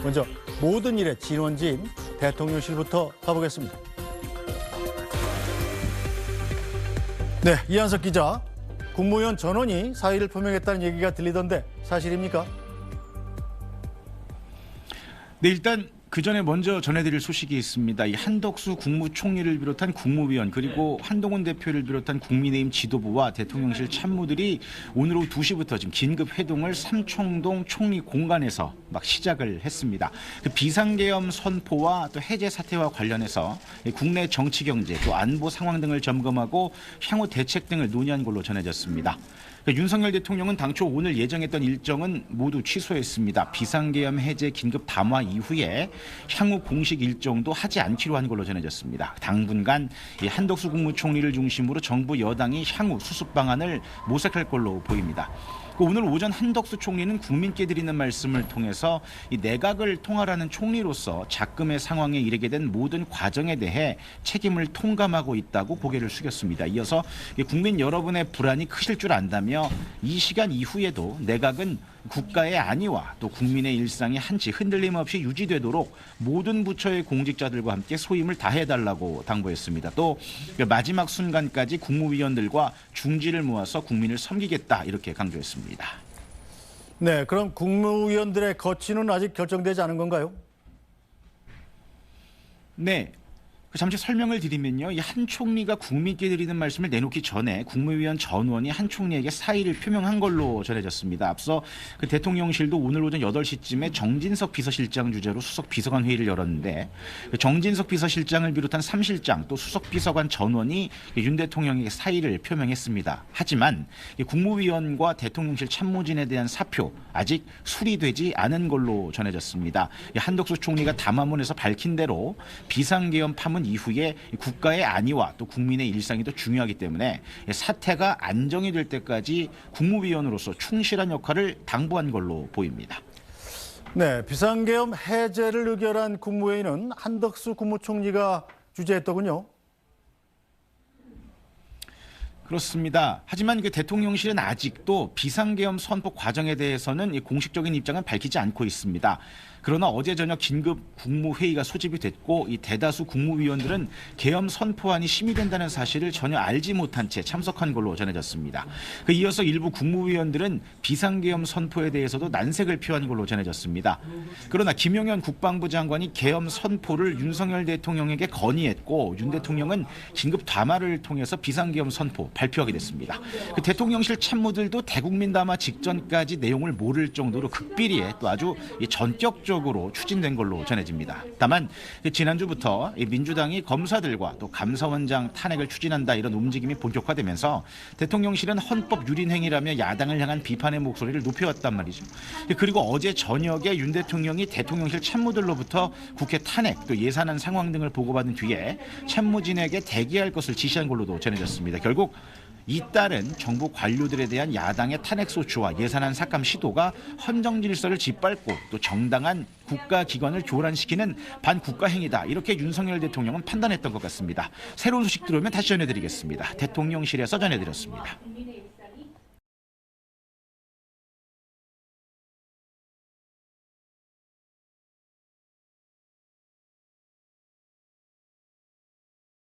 먼저 모든 일의 진원지인 대통령실부터 가보겠습니다. 네, 이한석 기자. 국무위원 전원이 사의를 표명했다는 얘기가 들리던데 사실입니까? 네, 일단 그 전에 먼저 전해드릴 소식이 있습니다. 이 한덕수 국무총리를 비롯한 국무위원 그리고 한동훈 대표를 비롯한 국민의힘 지도부와 대통령실 참모들이 오늘 오후 2시부터 지금 긴급 회동을 삼청동 총리 공간에서 막 시작을 했습니다. 그 비상계엄 선포와 또 해제 사태와 관련해서 국내 정치 경제 또 안보 상황 등을 점검하고 향후 대책 등을 논의한 걸로 전해졌습니다. 윤석열 대통령은 당초 오늘 예정했던 일정은 모두 취소했습니다. 비상계엄 해제 긴급 담화 이후에 향후 공식 일정도 하지 않기로 한 걸로 전해졌습니다. 당분간 한덕수 국무총리를 중심으로 정부 여당이 향후 수습 방안을 모색할 걸로 보입니다. 오늘 오전 한덕수 총리는 국민께 드리는 말씀을 통해서 이 내각을 통할하는 총리로서 작금의 상황에 이르게 된 모든 과정에 대해 책임을 통감하고 있다고 고개를 숙였습니다. 이어서 국민 여러분의 불안이 크실 줄 안다며 이 시간 이후에도 내각은 국가의 안위와 또 국민의 일상이 한치 흔들림 없이 유지되도록 모든 부처의 공직자들과 함께 소임을 다해달라고 당부했습니다. 또 마지막 순간까지 국무위원들과 중지를 모아서 국민을 섬기겠다 이렇게 강조했습니다. 네, 그럼 국무위원들의 거취는 아직 결정되지 않은 건가요? 네. 잠시 설명을 드리면요. 이 한 총리가 국민께 드리는 말씀을 내놓기 전에 국무위원 전원이 한 총리에게 사의를 표명한 걸로 전해졌습니다. 앞서 그 대통령실도 오늘 오전 8시쯤에 정진석 비서실장 주재로 수석 비서관 회의를 열었는데 정진석 비서실장을 비롯한 3실장 또 수석 비서관 전원이 윤 대통령에게 사의를 표명했습니다. 하지만 국무위원과 대통령실 참모진에 대한 사표 아직 수리되지 않은 걸로 전해졌습니다. 한덕수 총리가 담화문에서 밝힌 대로 비상계엄 파문 이후에 국가의 안위와 또 국민의 일상이 더 중요하기 때문에 사태가 안정이 될 때까지 국무위원으로서 충실한 역할을 당부한 걸로 보입니다. 네, 비상계엄 해제를 의결한 국무회의는 한덕수 국무총리가 주재했더군요. 그렇습니다. 하지만 그 대통령실은 아직도 비상계엄 선포 과정에 대해서는 공식적인 입장은 밝히지 않고 있습니다. 그러나 어제 저녁 긴급 국무회의가 소집이 됐고 이 대다수 국무위원들은 계엄 선포안이 심의된다는 사실을 전혀 알지 못한 채 참석한 걸로 전해졌습니다. 이어서 일부 국무위원들은 비상계엄 선포에 대해서도 난색을 표한 걸로 전해졌습니다. 그러나 김용현 국방부 장관이 계엄 선포를 윤석열 대통령에게 건의했고 윤 대통령은 긴급 담화를 통해서 비상계엄 선포 발표하게 됐습니다. 대통령실 참모들도 대국민 담화 직전까지 내용을 모를 정도로 극비리에 또 아주 전격적으로 추진된 걸로 전해집니다. 다만 지난주부터 민주당이 검사들과 또 감사원장 탄핵을 추진한다 이런 움직임이 본격화되면서 대통령실은 헌법 유린 행위라며 야당을 향한 비판의 목소리를 높여왔단 말이죠. 그리고 어제 저녁에 윤 대통령이 대통령실 참모들로부터 국회 탄핵 또 예산안 상황 등을 보고받은 뒤에 참모진에게 대기할 것을 지시한 걸로도 전해졌습니다. 결국 이따른 정부 관료들에 대한 야당의 탄핵소추와 예산안 삭감 시도가 헌정 질서를 짓밟고 또 정당한 국가기관을 교란시키는 반국가 행위다. 이렇게 윤석열 대통령은 판단했던 것 같습니다. 새로운 소식 들어오면 다시 전해드리겠습니다. 대통령실에서 전해드렸습니다.